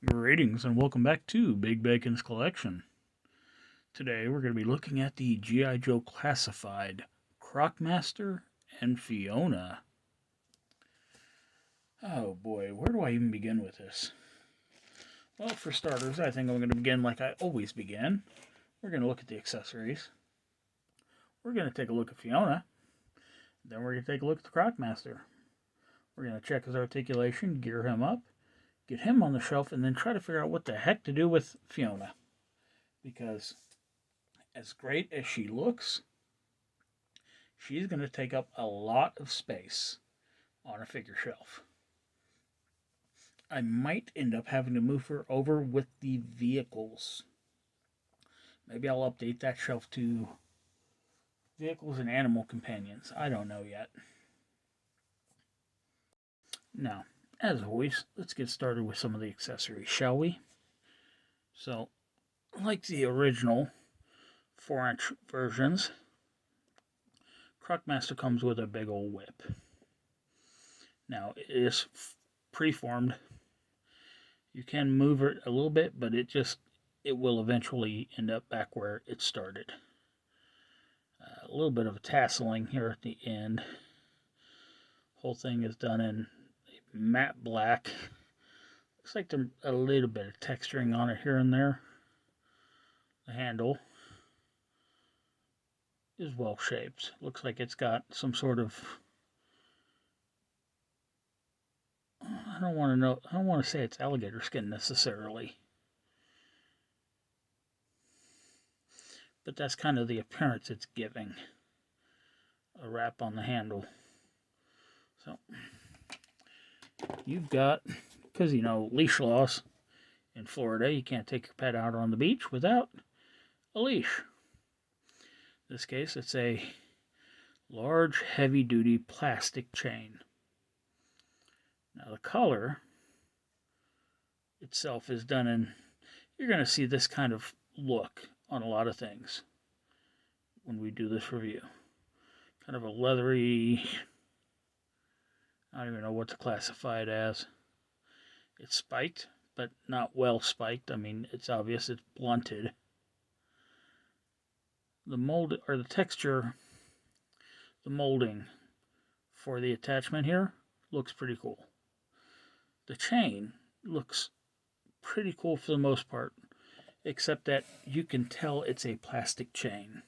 Greetings and welcome back to Big Bacon's Collection. Today we're going to be looking at the G.I. Joe Classified Croc Master and Fiona. Oh boy, where do I even begin with this? Well, for starters, I think I'm going to begin like I always begin. We're going to look at the accessories. We're going to take a look at Fiona. Then we're going to take a look at the Croc Master. We're going to check his articulation, gear him up, get him on the shelf, and then try to figure out what the heck to do with Fiona. Because as great as she looks, she's going to take up a lot of space on a figure shelf. I might end up having to move her over with the vehicles. Maybe I'll update that shelf to vehicles and animal companions. I don't know yet. Now, as always, let's get started with some of the accessories, shall we? So, like the original 4-inch versions, Crocmaster comes with a big old whip. Now, it is preformed. You can move it a little bit, but it will eventually end up back where it started. A little bit of a tasseling here at the end. Whole thing is done in matte black. Looks like there's a little bit of texturing on it here and there. The handle is well shaped. Looks like it's got some sort of, I don't want to say it's alligator skin necessarily, but that's kind of the appearance it's giving. A wrap on the handle. So you've got, because leash laws in Florida, you can't take your pet out on the beach without a leash. In this case, it's a large, heavy-duty plastic chain. Now, the color itself is done in, you're going to see this kind of look on a lot of things when we do this review. Kind of a leathery, I don't even know what to classify it as. It's spiked, but not well spiked. I mean, it's obvious it's blunted. The mold, or the texture, the molding for the attachment here looks pretty cool. The chain looks pretty cool for the most part, except that you can tell it's a plastic chain.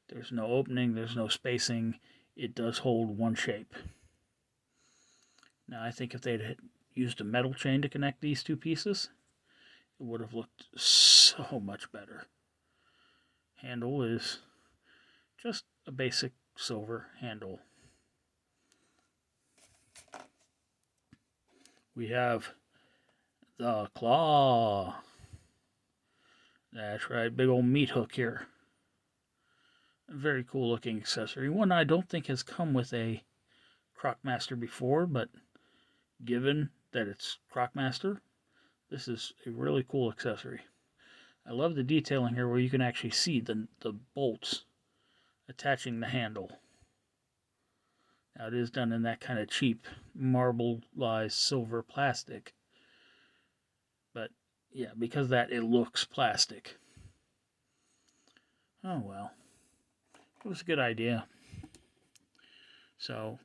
There's no opening, there's no spacing. It does hold one shape. Now, I think if they'd used a metal chain to connect these two pieces, it would have looked so much better. Handle is just a basic silver handle. We have the claw. That's right, big old meat hook here. A very cool looking accessory. One I don't think has come with a Crocmaster before, but given that it's Crocmaster, this is a really cool accessory. I love the detailing here where you can actually see the bolts attaching the handle. Now, it is done in that kind of cheap marbleized silver plastic. But, yeah, because of that, it looks plastic. Oh, well. It was a good idea. So,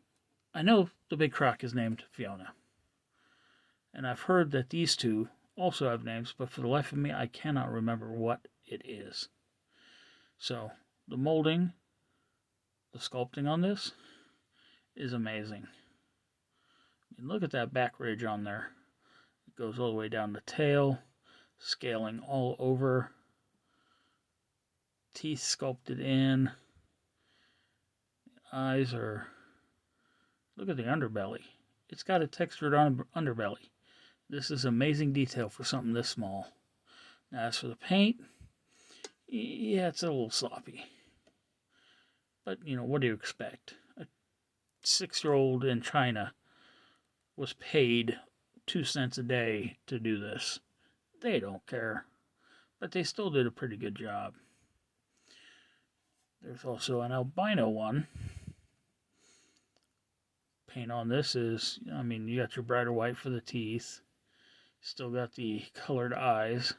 I know the big croc is named Fiona. And I've heard that these two also have names, but for the life of me, I cannot remember what it is. So, the molding, the sculpting on this is amazing. I mean, look at that back ridge on there. It goes all the way down the tail, scaling all over. Teeth sculpted in. The eyes are, look at the underbelly. It's got a textured underbelly. This is amazing detail for something this small. Now, as for the paint, yeah, it's a little sloppy. But, what do you expect? A 6-year-old in China was paid 2 cents a day to do this. They don't care. But they still did a pretty good job. There's also an albino one. Paint on this is, you got your brighter white for the teeth. Still got the colored eyes.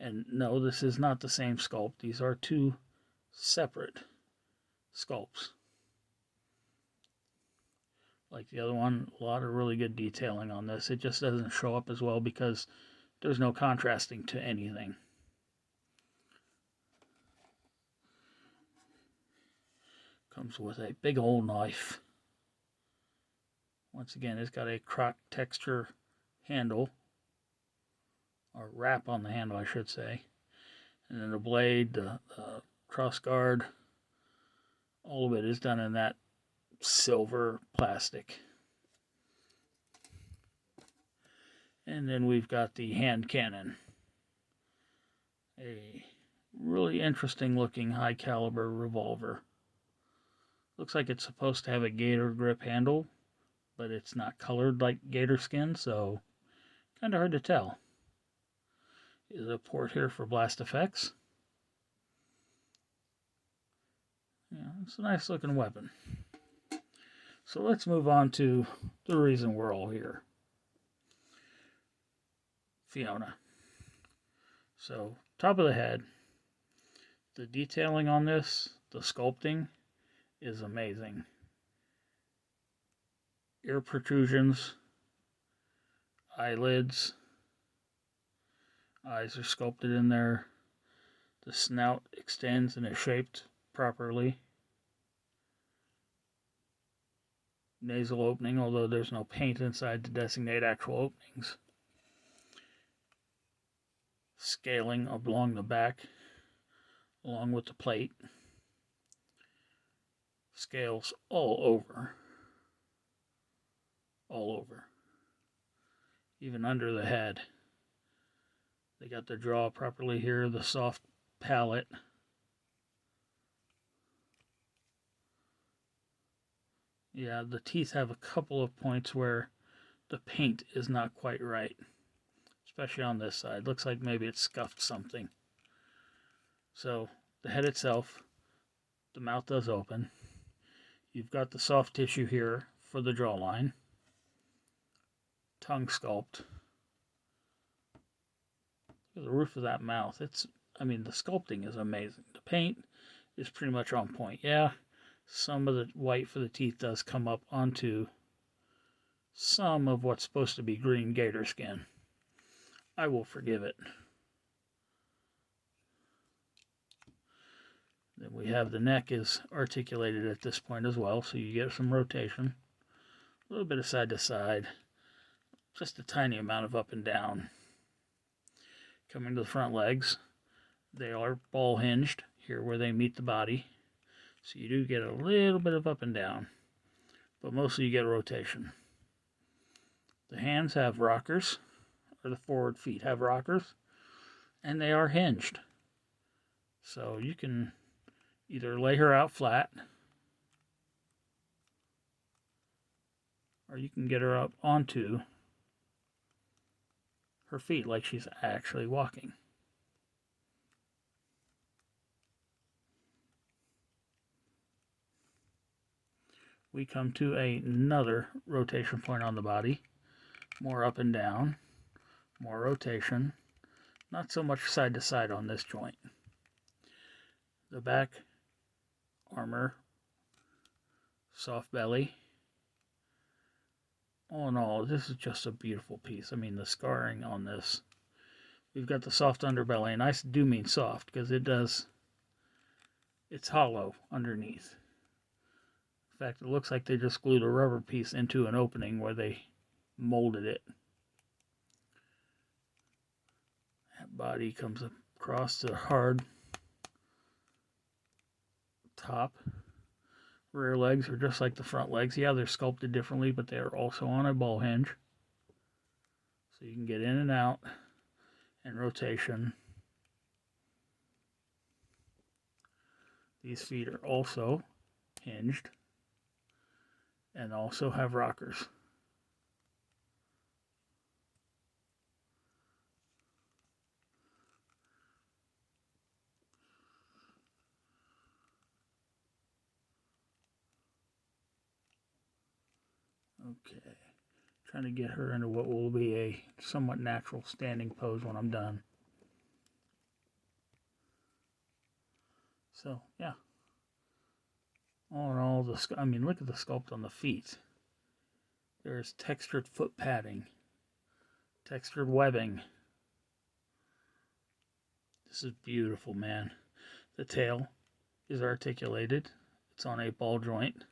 And no, this is not the same sculpt. These are two separate sculpts. Like the other one, a lot of really good detailing on this. It just doesn't show up as well because there's no contrasting to anything. Comes with a big old knife. Once again, it's got a Croc texture handle, or wrap on the handle, I should say. And then the blade, the cross guard, all of it is done in that silver plastic. And then we've got the hand cannon. A really interesting looking high caliber revolver. Looks like it's supposed to have a gator grip handle, but it's not colored like gator skin, so kind of hard to tell. There's a port here for blast effects. Yeah, it's a nice looking weapon. So let's move on to the reason we're all here. Fiona. So, top of the head. The detailing on this, the sculpting, is amazing. Ear protrusions, eyelids, eyes are sculpted in there. The snout extends and is shaped properly. Nasal opening, although there's no paint inside to designate actual openings. Scaling along the back, along with the plate. Scales all over. All over. Even under the head. They got the jaw properly here, the soft palate. Yeah, the teeth have a couple of points where the paint is not quite right. Especially on this side. Looks like maybe it scuffed something. So, the head itself, the mouth does open. You've got the soft tissue here for the jawline. Tongue sculpt. Look at the roof of that mouth. The sculpting is amazing. The paint is pretty much on point. Yeah, some of the white for the teeth does come up onto some of what's supposed to be green gator skin. I will forgive it. Then we have the neck is articulated at this point as well, so you get some rotation. A little bit of side to side. Just a tiny amount of up and down. Coming to the front legs, they are ball hinged here where they meet the body. So you do get a little bit of up and down, but mostly you get a rotation. The hands have rockers, or the forward feet have rockers, and they are hinged. So you can either lay her out flat, or you can get her up onto her feet like she's actually walking. We come to another rotation point on the body. More up and down, more rotation. Not so much side to side on this joint. The back armor, soft belly. All in all, this is just a beautiful piece. I mean, the scarring on this. We've got the soft underbelly, and I do mean soft because it's hollow underneath. In fact, it looks like they just glued a rubber piece into an opening where they molded it. That body comes across the hard top. Rear legs are just like the front legs. Yeah, they're sculpted differently, but they are also on a ball hinge. So you can get in and out and rotation. These feet are also hinged and also have rockers. Okay, Trying to get her into what will be a somewhat natural standing pose when I'm done. So, yeah. All in all, look at the sculpt on the feet. There's textured foot padding, textured webbing. This is beautiful, man. The tail is articulated. It's on a ball joint.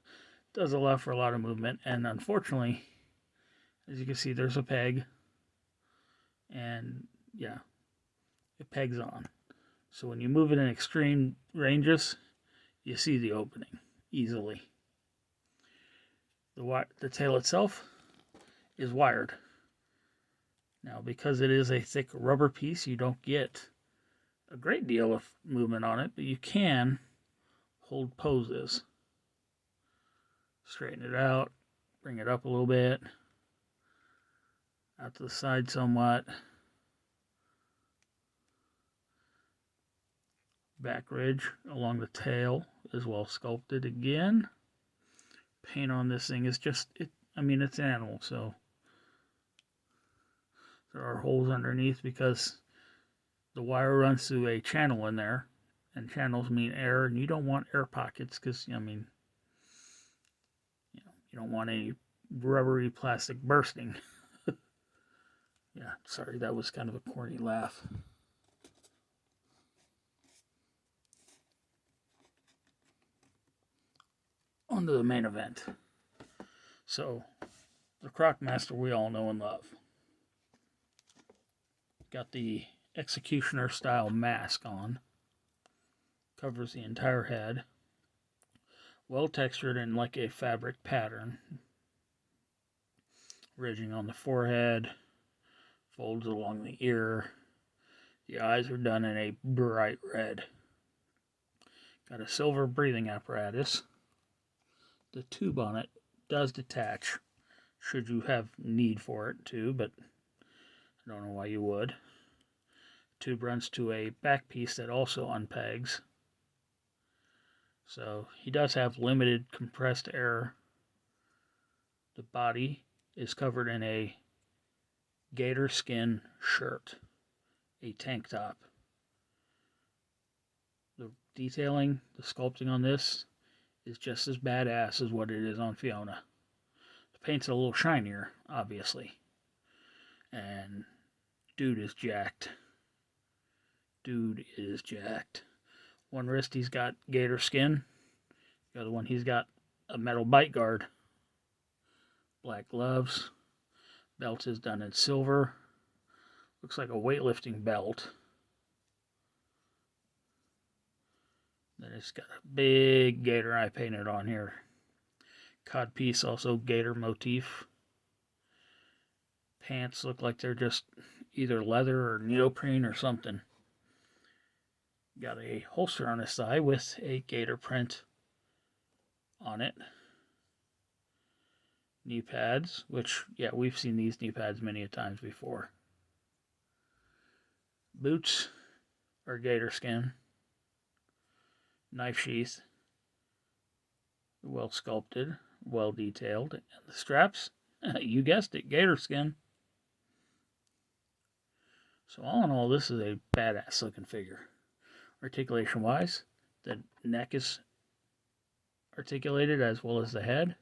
Does allow for a lot of movement, and unfortunately, as you can see, there's a peg, and yeah, it pegs on. So when you move it in extreme ranges, you see the opening easily. The tail itself is wired. Now, because it is a thick rubber piece, you don't get a great deal of movement on it, but you can hold poses. Straighten it out, bring it up a little bit, out to the side somewhat. Back ridge along the tail is well sculpted again. Paint on this thing is just, it's an animal, so there are holes underneath because the wire runs through a channel in there, and channels mean air, and you don't want air pockets because, you don't want any rubbery plastic bursting. Yeah, sorry, that was kind of a corny laugh. On to the main event. So, the Croc Master we all know and love. Got the executioner style mask on. Covers the entire head. Well textured in like a fabric pattern. Ridging on the forehead. Folds along the ear. The eyes are done in a bright red. Got a silver breathing apparatus. The tube on it does detach, should you have need for it to, but I don't know why you would. Tube runs to a back piece that also unpegs. So he does have limited compressed air. The body is covered in a gator skin shirt, a tank top. The detailing, the sculpting on this is just as badass as what it is on Fiona. The paint's a little shinier, obviously. And dude is jacked. One wrist he's got gator skin. The other one he's got a metal bite guard. Black gloves. Belt is done in silver. Looks like a weightlifting belt. Then it's got a big gator eye painted on here. Codpiece, also gator motif. Pants look like they're just either leather or neoprene or something. Got a holster on his thigh with a gator print on it. Knee pads, which, yeah, we've seen these knee pads many a times before. Boots are gator skin. Knife sheath, well sculpted, well detailed. And the straps, you guessed it, gator skin. So all in all, this is a badass looking figure. Articulation wise, the neck is articulated as well as the head.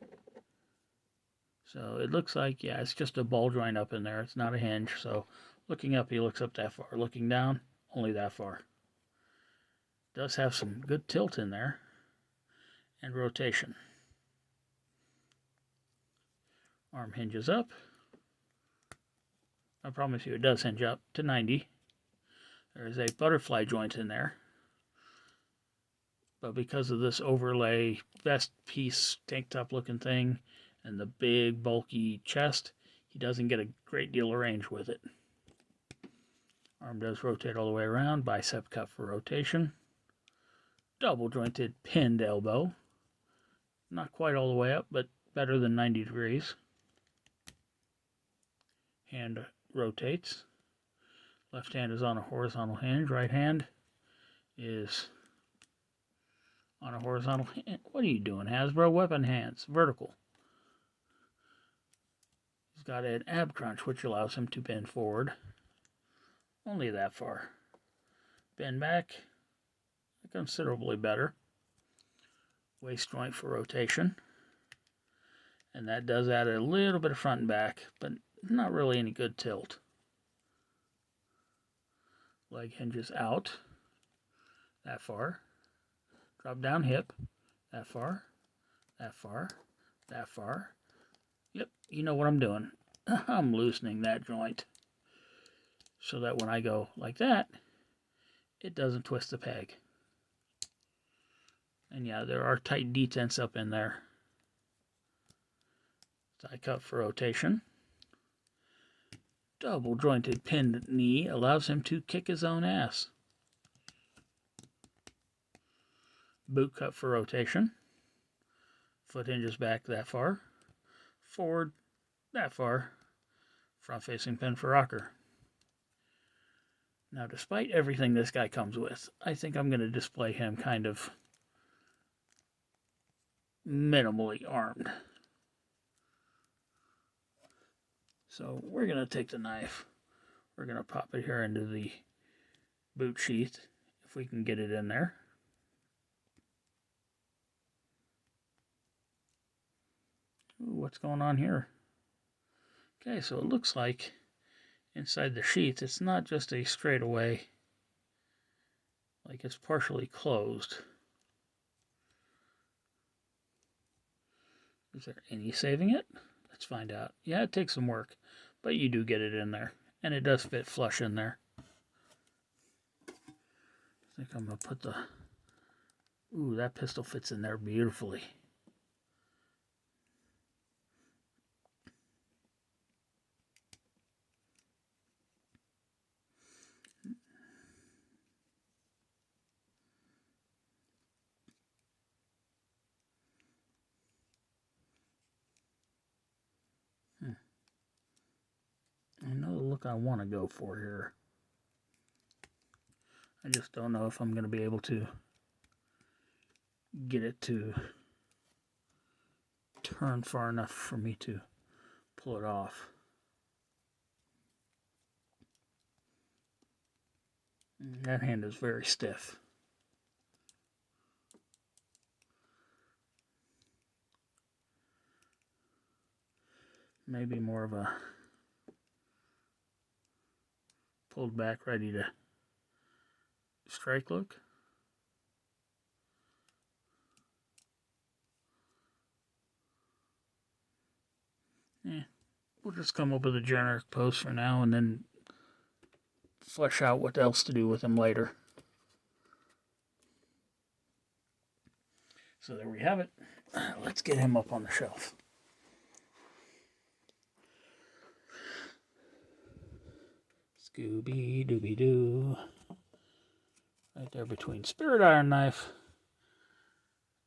So it looks like, yeah, it's just a ball joint up in there. It's not a hinge. So looking up, he looks up that far. Looking down, only that far. Does have some good tilt in there and rotation. Arm hinges up. I promise you it does hinge up to 90. There's a butterfly joint in there. But because of this overlay vest piece, tank top looking thing, and the big bulky chest, he doesn't get a great deal of range with it. Arm does rotate all the way around, bicep cup for rotation. Double jointed pinned elbow. Not quite all the way up, but better than 90 degrees. Hand rotates. Left hand is on a horizontal hinge. Right hand is on a horizontal hinge. What are you doing, Hasbro? Weapon hands. Vertical. got an ab crunch, which allows him to bend forward only that far. Bend back considerably better. Waist joint for rotation. And that does add a little bit of front and back, but not really any good tilt. Leg hinges out that far. Drop down hip that far, that far, that far. Yep, you know what I'm doing. I'm loosening that joint so that when I go like that, it doesn't twist the peg. And yeah, there are tight detents up in there. Thigh cut for rotation. Double jointed pinned knee allows him to kick his own ass. Boot cut for rotation. Foot hinges back that far. Forward that far. Front facing pin for rocker. Now, despite everything this guy comes with, I think I'm going to display him kind of minimally armed. So we're going to take the knife. We're going to pop it here into the boot sheath, if we can get it in there. Ooh, what's going on here? Okay, so it looks like inside the sheath, it's not just a straightaway, like it's partially closed. Is there any saving it? Let's find out. Yeah, it takes some work, but you do get it in there, and it does fit flush in there. I think I'm going to put the... Ooh, that pistol fits in there beautifully. I know the look I want to go for here. I just don't know if I'm going to be able to get it to turn far enough for me to pull it off. That hand is very stiff. Maybe more of a pulled back, ready to strike look. Yeah, we'll just come up with a generic pose for now and then flesh out what else to do with him later. So there we have it. Let's get him up on the shelf. Scooby-Dooby-Doo. Right there between Spirit Iron Knife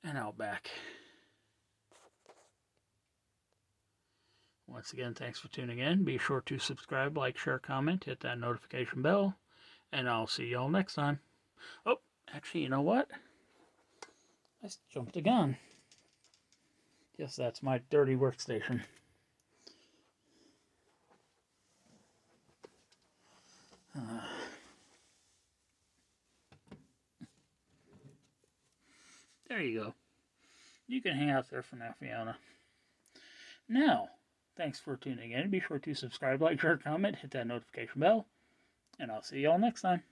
and Outback. Once again, thanks for tuning in. Be sure to subscribe, like, share, comment, hit that notification bell, and I'll see y'all next time. Oh, actually, you know what? I jumped the gun. Yes, that's my dirty workstation. There you go. You can hang out there for now, Fiona. Now, thanks for tuning in. Be sure to subscribe, like, share, comment, hit that notification bell, and I'll see y'all next time.